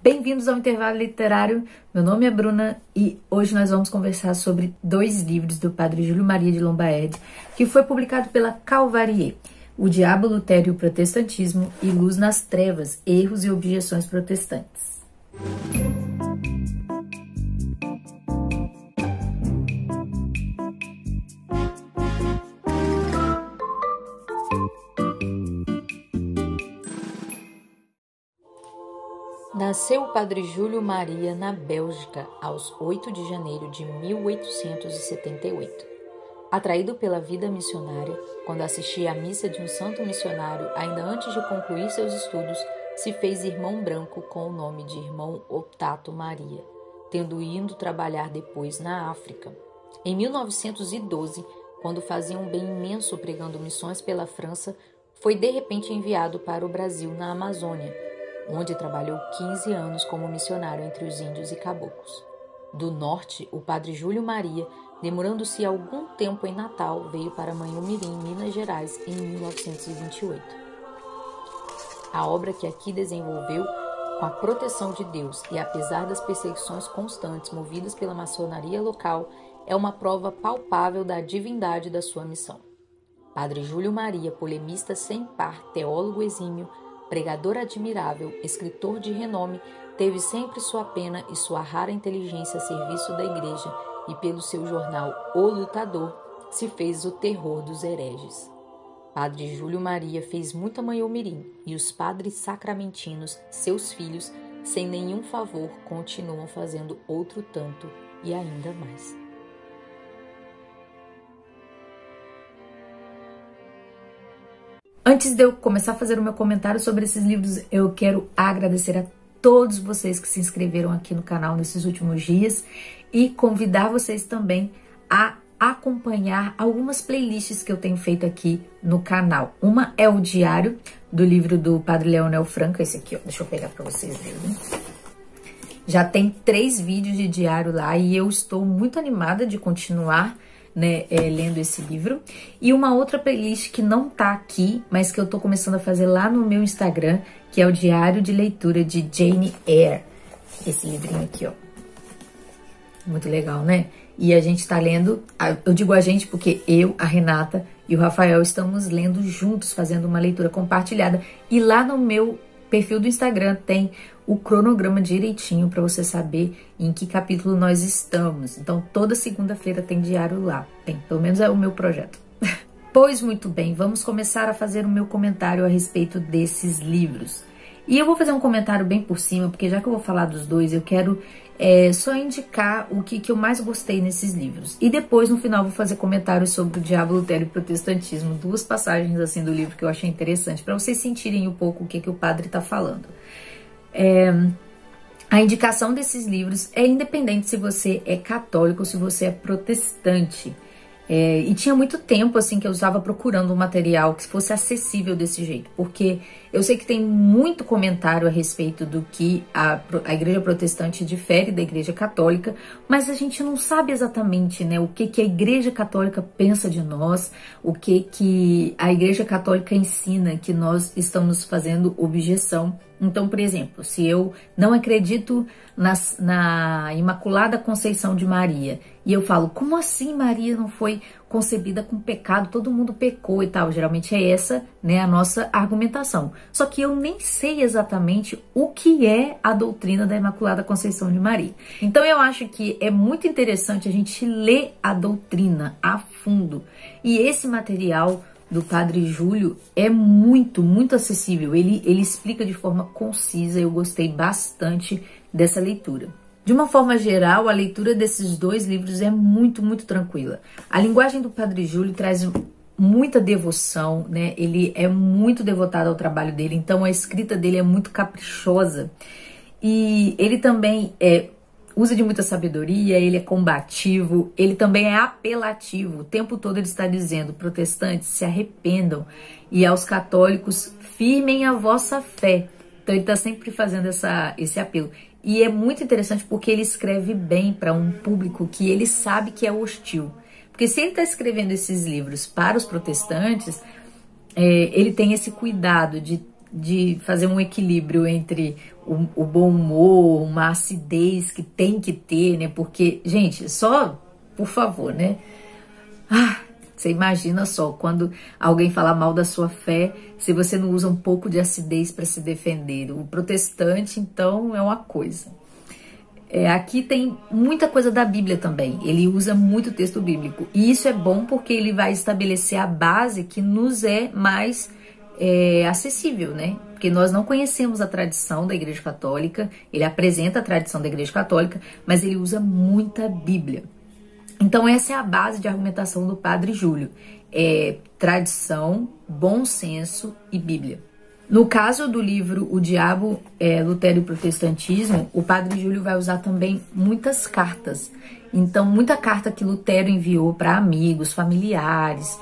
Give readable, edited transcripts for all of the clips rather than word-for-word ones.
Bem-vindos ao Intervalo Literário. Meu nome é Bruna e hoje nós vamos conversar sobre 2 livros do Padre Júlio Maria de Lombaerd, que foi publicado pela Calvarier: O Diabo, Lutério e o Protestantismo e Luz nas Trevas, Erros e Objeções Protestantes. Nasceu o Padre Júlio Maria na Bélgica aos 8 de janeiro de 1878. Atraído pela vida missionária, quando assistia à missa de um santo missionário, ainda antes de concluir seus estudos, se fez irmão branco com o nome de irmão Optato Maria, tendo ido trabalhar depois na África. Em 1912, quando fazia um bem imenso pregando missões pela França, foi de repente enviado para o Brasil, na Amazônia, onde trabalhou 15 anos como missionário entre os índios e caboclos. Do norte, o Padre Júlio Maria, demorando-se algum tempo em Natal, veio para Manhumirim, Minas Gerais, em 1928. A obra que aqui desenvolveu, com a proteção de Deus e apesar das perseguições constantes movidas pela maçonaria local, é uma prova palpável da divindade da sua missão. Padre Júlio Maria, polemista sem par, teólogo exímio, pregador admirável, escritor de renome, teve sempre sua pena e sua rara inteligência a serviço da Igreja e pelo seu jornal O Lutador se fez o terror dos hereges. Padre Júlio Maria fez muita manhumirim e os padres sacramentinos, seus filhos, sem nenhum favor, continuam fazendo outro tanto e ainda mais. Antes de eu começar a fazer o meu comentário sobre esses livros, eu quero agradecer a todos vocês que se inscreveram aqui no canal nesses últimos dias e convidar vocês também a acompanhar algumas playlists que eu tenho feito aqui no canal. Uma é o diário do livro do Padre Leonel Franco, esse aqui, ó, deixa eu pegar para vocês verem. Já tem 3 vídeos de diário lá e eu estou muito animada de continuar lendo esse livro. E uma outra playlist que não tá aqui, mas que eu tô começando a fazer lá no meu Instagram, que é o Diário de Leitura de Jane Eyre. Esse livrinho aqui, ó. Muito legal, né? E a gente tá lendo, eu digo a gente porque eu, a Renata e o Rafael estamos lendo juntos, fazendo uma leitura compartilhada. E lá no meu perfil do Instagram tem o cronograma direitinho para você saber em que capítulo nós estamos. Então, toda segunda-feira tem diário lá. Tem, pelo menos é o meu projeto. Pois muito bem, vamos começar a fazer o meu comentário a respeito desses livros. E eu vou fazer um comentário bem por cima, porque já que eu vou falar dos 2, eu quero só indicar o que eu mais gostei nesses livros. E depois, no final, vou fazer comentários sobre o Diabo, Lutério e o Protestantismo. 2 passagens assim do livro que eu achei interessante, para vocês sentirem um pouco o que o padre está falando. A indicação desses livros é independente se você é católico ou se você é protestante. E tinha muito tempo assim que eu estava procurando um material que fosse acessível desse jeito, porque eu sei que tem muito comentário a respeito do que a igreja protestante difere da igreja católica, mas a gente não sabe exatamente, né, o que a igreja católica pensa de nós, o que a igreja católica ensina que nós estamos fazendo objeção. Então, por exemplo, se eu não acredito na Imaculada Conceição de Maria e eu falo, como assim Maria não foi concebida com pecado, todo mundo pecou e tal, geralmente é essa, né, a nossa argumentação. Só que eu nem sei exatamente o que é a doutrina da Imaculada Conceição de Maria. Então eu acho que é muito interessante a gente ler a doutrina a fundo. E esse material do Padre Júlio é muito, muito acessível. Ele explica de forma concisa, eu gostei bastante dessa leitura. De uma forma geral, a leitura desses 2 livros é muito, muito tranquila. A linguagem do Padre Júlio traz muita devoção, né? Ele é muito devotado ao trabalho dele, então a escrita dele é muito caprichosa. E ele também usa de muita sabedoria, ele é combativo, ele também é apelativo. O tempo todo ele está dizendo, protestantes, se arrependam, e aos católicos, firmem a vossa fé. Então ele está sempre fazendo esse apelo. E é muito interessante porque ele escreve bem para um público que ele sabe que é hostil. Porque se ele está escrevendo esses livros para os protestantes, ele tem esse cuidado de de fazer um equilíbrio entre o bom humor, uma acidez que tem que ter, né? Porque, gente, só, por favor, né? Você imagina só, quando alguém fala mal da sua fé, se você não usa um pouco de acidez para se defender. O protestante, então, é uma coisa. Aqui tem muita coisa da Bíblia também. Ele usa muito texto bíblico. E isso é bom porque ele vai estabelecer a base que nos é mais acessível, né? Porque nós não conhecemos a tradição da Igreja Católica. Ele apresenta a tradição da Igreja Católica, mas ele usa muita Bíblia. Então essa é a base de argumentação do Padre Júlio. Tradição, bom senso e Bíblia. No caso do livro O Diabo, Lutero e o Protestantismo, o Padre Júlio vai usar também muitas cartas. Então, muita carta que Lutero enviou para amigos, familiares,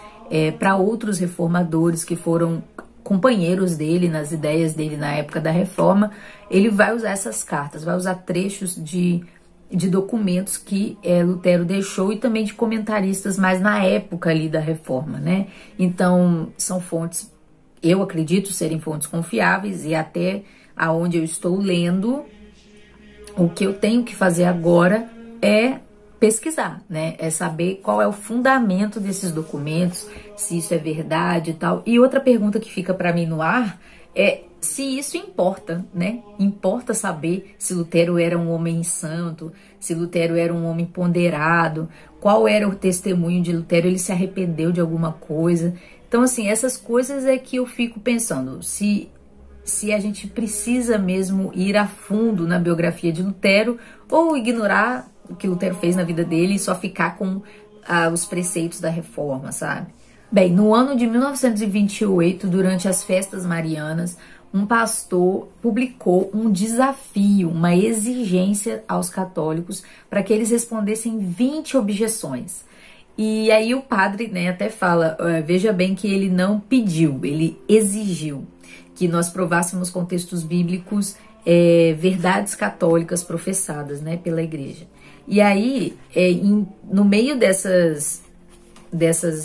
para outros reformadores que foram companheiros dele nas ideias dele na época da Reforma, ele vai usar essas cartas, vai usar trechos de documentos que Lutero deixou e também de comentaristas mais na época ali da Reforma, né? Então, são fontes, eu acredito serem fontes confiáveis, e até aonde eu estou lendo, o que eu tenho que fazer agora é pesquisar, né? É saber qual é o fundamento desses documentos, se isso é verdade e tal. E outra pergunta que fica para mim no ar é se isso importa, né? Importa saber se Lutero era um homem santo, se Lutero era um homem ponderado, qual era o testemunho de Lutero, ele se arrependeu de alguma coisa. Então, assim, essas coisas é que eu fico pensando, se a gente precisa mesmo ir a fundo na biografia de Lutero ou ignorar o que Lutero fez na vida dele e só ficar com os preceitos da Reforma, sabe? Bem, no ano de 1928, durante as festas marianas, um pastor publicou um desafio, uma exigência aos católicos para que eles respondessem 20 objeções. E aí o padre, né, até fala, veja bem que ele não pediu, ele exigiu que nós provássemos com textos bíblicos verdades católicas professadas, né, pela igreja. E aí, no meio dessas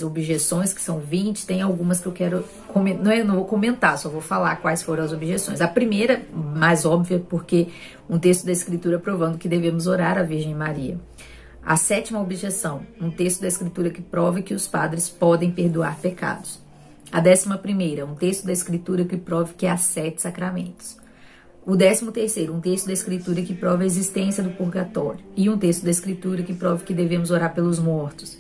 objeções, que são 20, tem algumas que eu quero comentar, não vou comentar, só vou falar quais foram as objeções. A primeira, mais óbvia, porque um texto da Escritura provando que devemos orar à Virgem Maria. A sétima objeção, um texto da Escritura que prove que os padres podem perdoar pecados. A 11ª, um texto da Escritura que prove que há 7 sacramentos. O 13º, um texto da Escritura que prova a existência do purgatório. E um texto da Escritura que prove que devemos orar pelos mortos.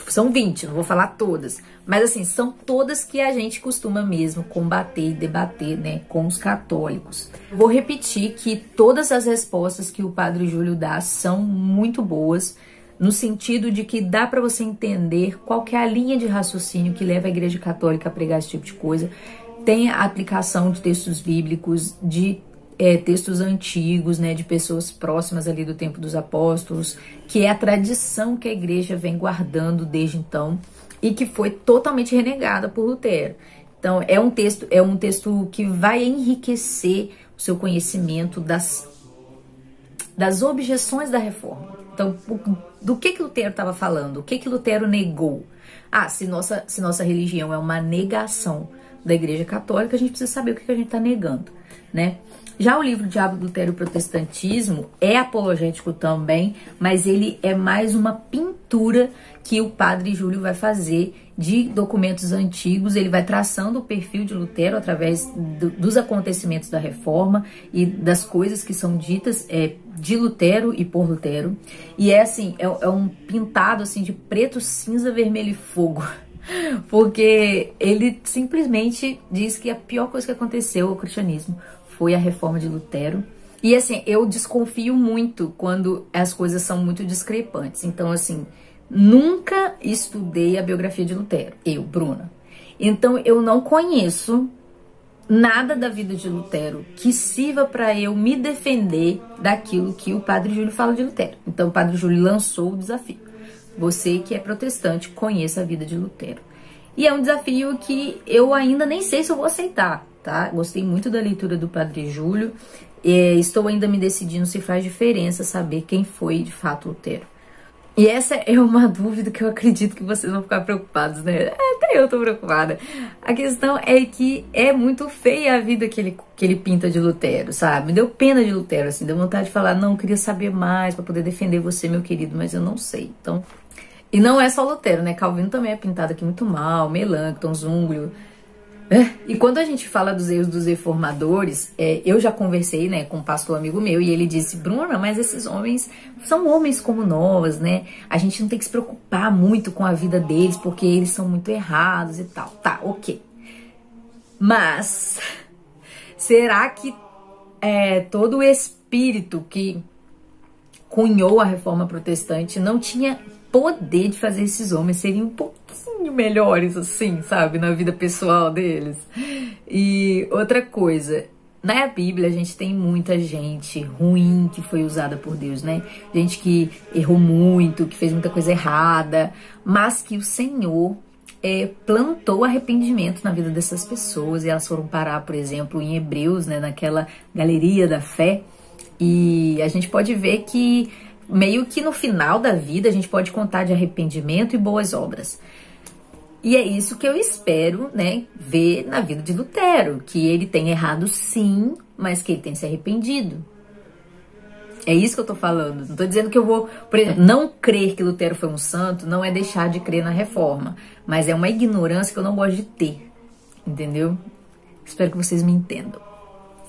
São 20, não vou falar todas, mas assim, são todas que a gente costuma mesmo combater e debater, né, com os católicos. Vou repetir que todas as respostas que o Padre Júlio dá são muito boas, no sentido de que dá para você entender qual que é a linha de raciocínio que leva a Igreja Católica a pregar esse tipo de coisa. Tem a aplicação de textos bíblicos, de textos antigos, né, de pessoas próximas ali do tempo dos apóstolos, que é a tradição que a igreja vem guardando desde então e que foi totalmente renegada por Lutero. Então, é um texto que vai enriquecer o seu conhecimento das objeções da Reforma. Então, do que Lutero estava falando? O que Lutero negou? Se nossa religião é uma negação da Igreja Católica, a gente precisa saber o que a gente está negando, né? Já o livro Diabo, Lutero e o Protestantismo é apologético também, mas ele é mais uma pintura que o Padre Júlio vai fazer de documentos antigos. Ele vai traçando o perfil de Lutero através dos acontecimentos da Reforma e das coisas que são ditas de Lutero e por Lutero. E assim, é um pintado assim de preto, cinza, vermelho e fogo. Porque ele simplesmente diz que a pior coisa que aconteceu ao cristianismo foi a Reforma de Lutero. E assim, eu desconfio muito quando as coisas são muito discrepantes. Então assim, nunca estudei a biografia de Lutero, eu, Bruna. Então eu não conheço nada da vida de Lutero que sirva para eu me defender daquilo que o Padre Júlio fala de Lutero. Então o Padre Júlio lançou o desafio. Você que é protestante, conheça a vida de Lutero. E é um desafio que eu ainda nem sei se eu vou aceitar, tá? Gostei muito da leitura do Padre Júlio. Estou ainda me decidindo se faz diferença saber quem foi de fato Lutero. E essa é uma dúvida que eu acredito que vocês vão ficar preocupados, né? Até eu tô preocupada. A questão é que é muito feia a vida que ele pinta de Lutero, sabe? Me deu pena de Lutero, assim, deu vontade de falar, não, eu queria saber mais pra poder defender você, meu querido, mas eu não sei. Então, e não é só Lutero, né? Calvino também é pintado aqui muito mal, Melanchthon, Zwinglio. E quando a gente fala dos erros dos reformadores, eu já conversei, né, com um pastor amigo meu e ele disse, Bruna, mas esses homens são homens como nós, né? A gente não tem que se preocupar muito com a vida deles porque eles são muito errados e tal. Tá, ok. Mas será que todo o espírito que cunhou a reforma protestante não tinha poder de fazer esses homens serem um pouquinho melhores, assim, sabe, na vida pessoal deles? E outra coisa, na Bíblia a gente tem muita gente ruim que foi usada por Deus, né? Gente que errou muito, que fez muita coisa errada, mas que o Senhor plantou arrependimento na vida dessas pessoas e elas foram parar, por exemplo, em Hebreus, né, naquela galeria da fé, e a gente pode ver que meio que no final da vida a gente pode contar de arrependimento e boas obras. E é isso que eu espero, né, ver na vida de Lutero, que ele tem errado sim, mas que ele tem se arrependido. É isso que eu tô falando. Não tô dizendo que eu vou, por exemplo, não crer que Lutero foi um santo, não é deixar de crer na reforma, mas é uma ignorância que eu não gosto de ter, entendeu? Espero que vocês me entendam.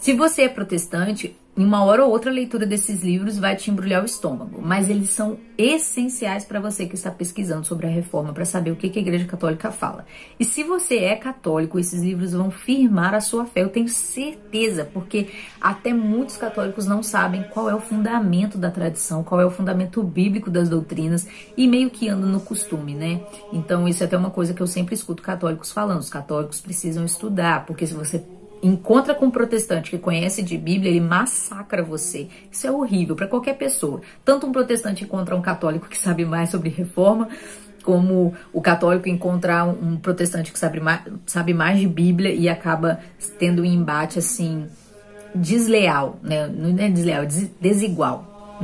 Se você é protestante, em uma hora ou outra a leitura desses livros vai te embrulhar o estômago, mas eles são essenciais para você que está pesquisando sobre a reforma, para saber o que a Igreja Católica fala. E se você é católico, esses livros vão firmar a sua fé, eu tenho certeza, porque até muitos católicos não sabem qual é o fundamento da tradição, qual é o fundamento bíblico das doutrinas, e meio que andam no costume, né? Então isso é até uma coisa que eu sempre escuto católicos falando, os católicos precisam estudar, porque se você encontra com um protestante que conhece de Bíblia, ele massacra você. Isso é horrível para qualquer pessoa. Tanto um protestante encontra um católico que sabe mais sobre reforma, como o católico encontrar um protestante que sabe mais de Bíblia e acaba tendo um embate assim desleal, né? Não é desleal, é desigual.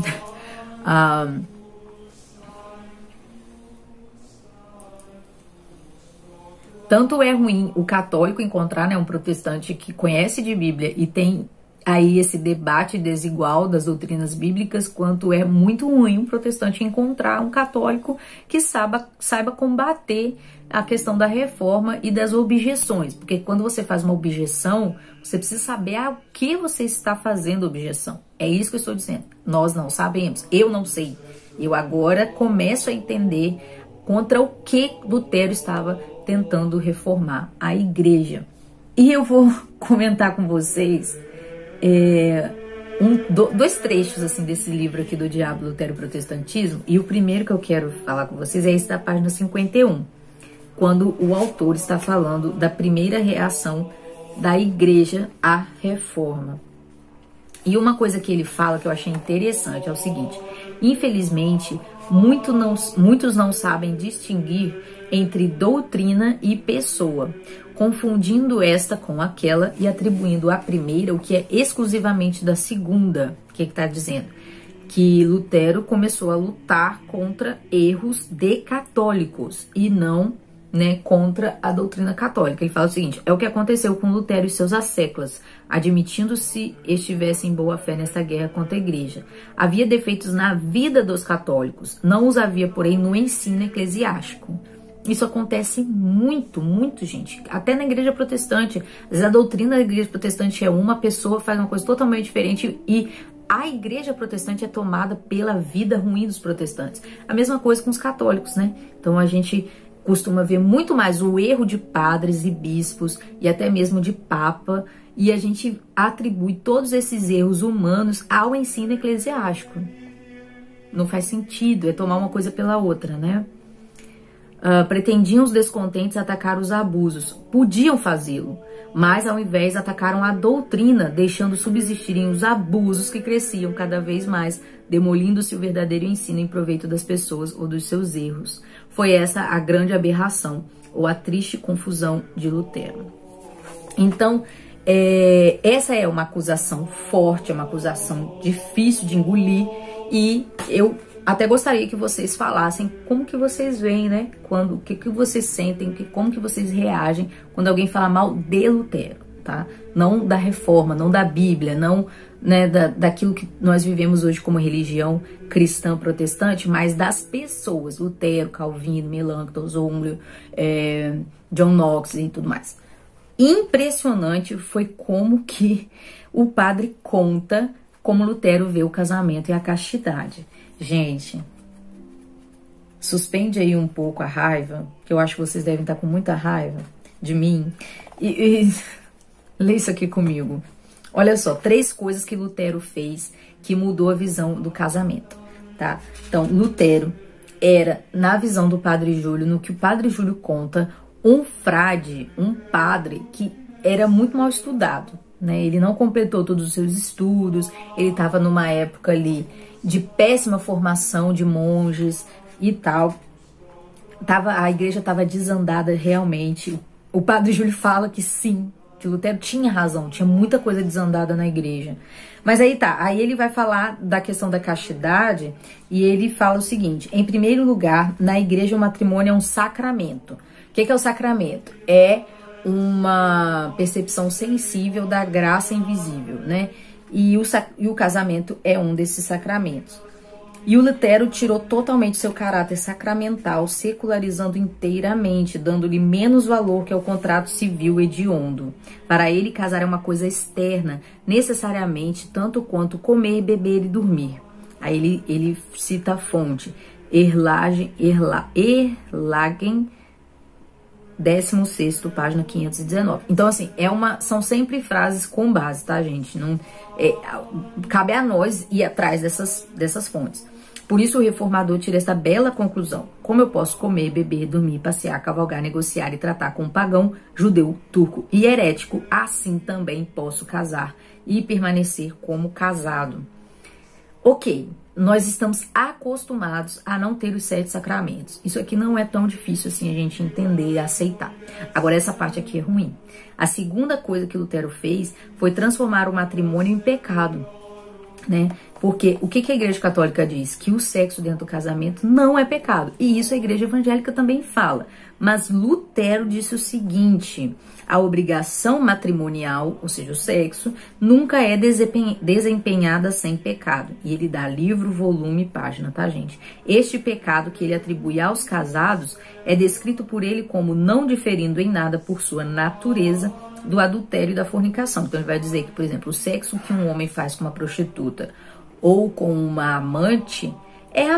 Tanto é ruim o católico encontrar, né, um protestante que conhece de Bíblia e tem aí esse debate desigual das doutrinas bíblicas, quanto é muito ruim um protestante encontrar um católico que saiba combater a questão da reforma e das objeções. Porque quando você faz uma objeção, você precisa saber a que você está fazendo objeção. É isso que eu estou dizendo. Nós não sabemos. Eu não sei. Eu agora começo a entender contra o que Lutero estava tentando reformar a igreja. E eu vou comentar com vocês dois trechos assim desse livro aqui do Diabo, Lutero e o Protestantismo. E o primeiro que eu quero falar com vocês é esse da página 51, quando o autor está falando da primeira reação da igreja à reforma. E uma coisa que ele fala que eu achei interessante é o seguinte: infelizmente, muitos não sabem distinguir entre doutrina e pessoa, confundindo esta com aquela e atribuindo à primeira o que é exclusivamente da segunda. O que está dizendo? Que Lutero começou a lutar contra erros de católicos e não, né, contra a doutrina católica. Ele fala o seguinte: é o que aconteceu com Lutero e seus asséculas, admitindo-se estivessem em boa fé nessa guerra contra a igreja. Havia defeitos na vida dos católicos, não os havia, porém, no ensino eclesiástico. Isso acontece muito, gente. Até na igreja protestante. Às vezes a doutrina da igreja protestante é uma, pessoa faz uma coisa totalmente diferente e a igreja protestante é tomada pela vida ruim dos protestantes. A mesma coisa com os católicos, né? Então a gente costuma ver muito mais o erro de padres e bispos e até mesmo de papa, e a gente atribui todos esses erros humanos ao ensino eclesiástico. Não faz sentido, é tomar uma coisa pela outra, né? Pretendiam os descontentes atacar os abusos. Podiam fazê-lo, mas ao invés atacaram a doutrina, deixando subsistirem os abusos que cresciam cada vez mais, demolindo-se o verdadeiro ensino em proveito das pessoas ou dos seus erros. Foi essa a grande aberração, ou a triste confusão de Lutero. Então, essa é uma acusação forte, é uma acusação difícil de engolir, e eu até gostaria que vocês falassem como que vocês veem, né? O que vocês sentem, como que vocês reagem quando alguém fala mal de Lutero, tá? Não da reforma, não da Bíblia, não, né, daquilo que nós vivemos hoje como religião cristã protestante, mas das pessoas, Lutero, Calvino, Melanchthon, Zwingli, John Knox e tudo mais. Impressionante foi como que o padre conta como Lutero vê o casamento e a castidade. Gente, suspende aí um pouco a raiva, que eu acho que vocês devem estar com muita raiva de mim. E lê isso aqui comigo. Olha só, 3 coisas que Lutero fez que mudou a visão do casamento, tá? Então, Lutero era, na visão do Padre Júlio, no que o Padre Júlio conta, um frade, um padre que era muito mal estudado, né? Ele não completou todos os seus estudos, ele estava numa época ali de péssima formação de monges e tal. A igreja estava desandada realmente. O Padre Júlio fala que sim, que Lutero tinha razão, tinha muita coisa desandada na igreja. Mas aí ele vai falar da questão da castidade e ele fala o seguinte: em primeiro lugar, na igreja o matrimônio é um sacramento. O que é o sacramento? É uma percepção sensível da graça invisível, né? E o casamento é um desses sacramentos. E o Lutero tirou totalmente seu caráter sacramental, secularizando inteiramente, dando-lhe menos valor que ao contrato civil hediondo. Para ele, casar é uma coisa externa, necessariamente, tanto quanto comer, beber e dormir. Aí ele cita a fonte, Erlagen, 16º, página 519. Então, assim, são sempre frases com base, tá, gente? Não, cabe a nós ir atrás dessas fontes. Por isso, o reformador tira essa bela conclusão: como eu posso comer, beber, dormir, passear, cavalgar, negociar e tratar com um pagão, judeu, turco e herético, assim também posso casar e permanecer como casado. Ok, nós estamos acostumados a não ter os 7 sacramentos. Isso aqui não é tão difícil assim a gente entender e aceitar. Agora, essa parte aqui é ruim. A segunda coisa que Lutero fez foi transformar o matrimônio em pecado, né? Porque o que a Igreja Católica diz? Que o sexo dentro do casamento não é pecado. E isso a Igreja Evangélica também fala. Mas Lutero disse o seguinte: a obrigação matrimonial, ou seja, o sexo, nunca é desempenhada sem pecado. E ele dá livro, volume e página, tá, gente? Este pecado que ele atribui aos casados é descrito por ele como não diferindo em nada por sua natureza do adultério e da fornicação. Então ele vai dizer que, por exemplo, o sexo que um homem faz com uma prostituta ou com uma amante é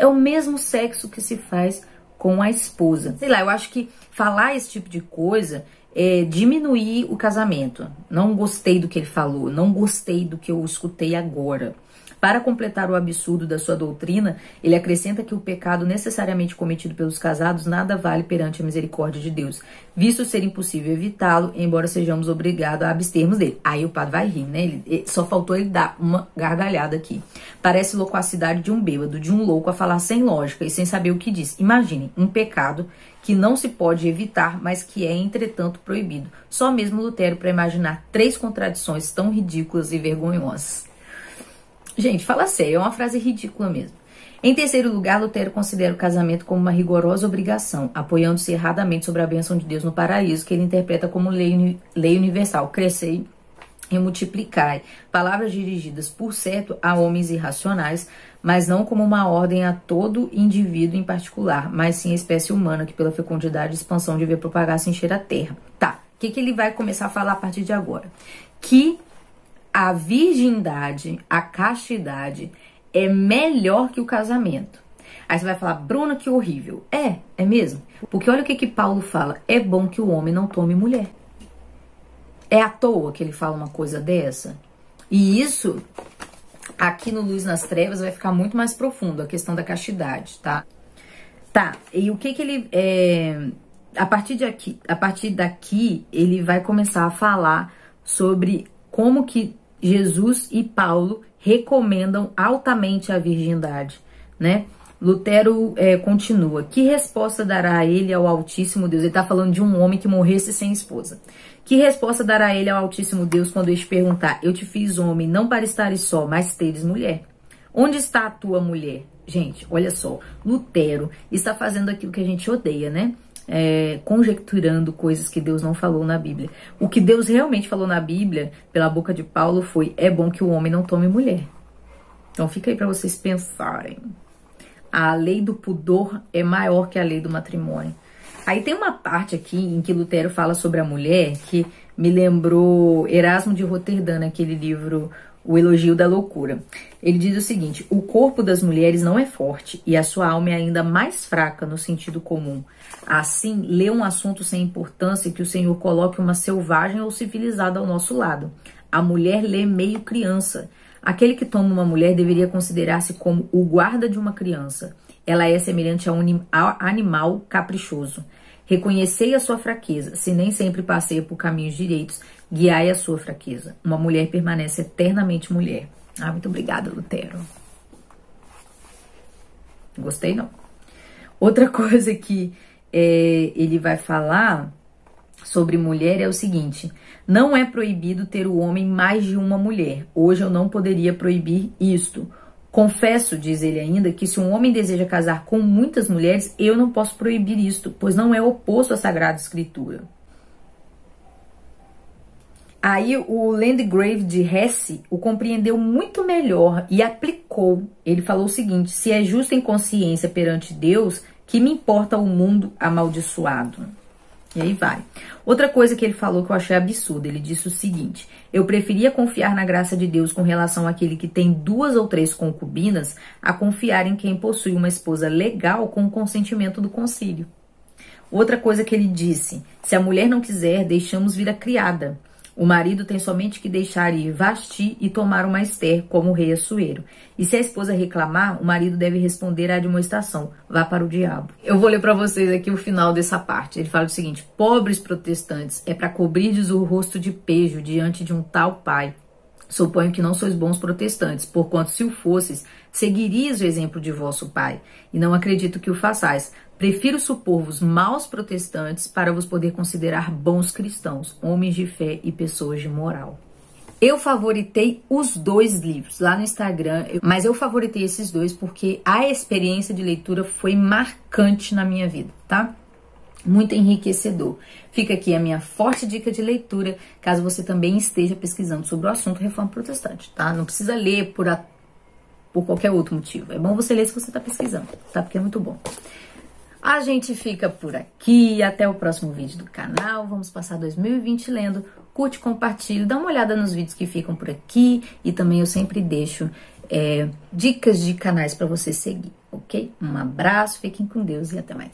o mesmo sexo que se faz com a esposa. Sei lá, eu acho que falar esse tipo de coisa é diminuir o casamento. Não gostei do que ele falou, não gostei do que eu escutei agora. Para completar o absurdo da sua doutrina, ele acrescenta que o pecado necessariamente cometido pelos casados nada vale perante a misericórdia de Deus, visto ser impossível evitá-lo, embora sejamos obrigados a abstermos dele. Aí o padre vai rir, né? Só faltou ele dar uma gargalhada aqui. Parece loquacidade de um bêbado, de um louco a falar sem lógica e sem saber o que diz. Imagine, um pecado que não se pode evitar, mas que é, entretanto, proibido. Só mesmo Lutero para imaginar 3 contradições tão ridículas e vergonhosas. Gente, fala sério, é uma frase ridícula mesmo. Em terceiro lugar, Lutero considera o casamento como uma rigorosa obrigação, apoiando-se erradamente sobre a bênção de Deus no paraíso, que ele interpreta como lei universal: crescei e multiplicai. Palavras dirigidas, por certo, a homens irracionais, mas não como uma ordem a todo indivíduo em particular, mas sim a espécie humana, que pela fecundidade e expansão devia propagar-se e encher a terra. Tá, o que ele vai começar a falar a partir de agora? Que a virgindade, a castidade é melhor que o casamento. Aí você vai falar: Bruna, que horrível. É mesmo. Porque olha o que Paulo fala: é bom que o homem não tome mulher. É à toa que ele fala uma coisa dessa? E isso, aqui no Luz nas Trevas, vai ficar muito mais profundo, a questão da castidade, tá? Tá, e o que ele... a partir daqui, ele vai começar a falar sobre como que Jesus e Paulo recomendam altamente a virgindade, né? Lutero continua: que resposta dará ele ao Altíssimo Deus? Ele está falando de um homem que morresse sem esposa. Que resposta dará ele ao Altíssimo Deus quando ele te perguntar: eu te fiz homem não para estares só, mas teres mulher? Onde está a tua mulher? Gente, olha só, Lutero está fazendo aquilo que a gente odeia, né? Conjecturando coisas que Deus não falou na Bíblia. O que Deus realmente falou na Bíblia, pela boca de Paulo, foi: é bom que o homem não tome mulher. Então fica aí para vocês pensarem. A lei do pudor é maior que a lei do matrimônio. Aí tem uma parte aqui em que Lutero fala sobre a mulher que me lembrou Erasmo de Roterdã, naquele livro O Elogio da Loucura. Ele diz o seguinte: o corpo das mulheres não é forte e a sua alma é ainda mais fraca no sentido comum. Assim, lê um assunto sem importância que o Senhor coloque uma selvagem ou civilizada ao nosso lado. A mulher lê meio criança. Aquele que toma uma mulher deveria considerar-se como o guarda de uma criança. Ela é semelhante a um animal caprichoso. Reconhecei a sua fraqueza. Se nem sempre passeia por caminhos direitos, guiai a sua fraqueza. Uma mulher permanece eternamente mulher. Ah, muito obrigada, Lutero. Gostei, não. Outra coisa que ele vai falar sobre mulher é o seguinte: não é proibido ter o homem mais de uma mulher. Hoje eu não poderia proibir isto. Confesso, diz ele ainda, que se um homem deseja casar com muitas mulheres, eu não posso proibir isto, pois não é oposto à Sagrada Escritura. Aí o Landgrave de Hesse o compreendeu muito melhor e aplicou. Ele falou o seguinte: se é justo em consciência perante Deus, que me importa o mundo amaldiçoado? E aí vai. Outra coisa que ele falou que eu achei absurda, ele disse o seguinte: eu preferia confiar na graça de Deus com relação àquele que tem 2 ou 3 concubinas, a confiar em quem possui uma esposa legal com o consentimento do concílio. Outra coisa que ele disse: se a mulher não quiser, deixamos vir a criada. O marido tem somente que deixar ir Vasti e tomar uma Ester como rei Assuero. E se a esposa reclamar, o marido deve responder à admoestação: vá para o diabo. Eu vou ler para vocês aqui o final dessa parte. Ele fala o seguinte: pobres protestantes, é para cobrirdes o rosto de pejo diante de um tal pai. Suponho que não sois bons protestantes, porquanto se o fosseis, seguirias o exemplo de vosso pai. E não acredito que o façais. Prefiro supor-vos maus protestantes para vos poder considerar bons cristãos, homens de fé e pessoas de moral. Eu favoritei os 2 livros lá no Instagram, mas eu favoritei esses 2 porque a experiência de leitura foi marcante na minha vida, tá? Muito enriquecedor. Fica aqui a minha forte dica de leitura, caso você também esteja pesquisando sobre o assunto Reforma Protestante, tá? Não precisa ler por qualquer outro motivo. É bom você ler se você está pesquisando, tá? Porque é muito bom. A gente fica por aqui, até o próximo vídeo do canal. Vamos passar 2020 lendo. Curte, compartilha, dá uma olhada nos vídeos que ficam por aqui. E também eu sempre deixo dicas de canais para você seguir, ok? Um abraço, fiquem com Deus e até mais.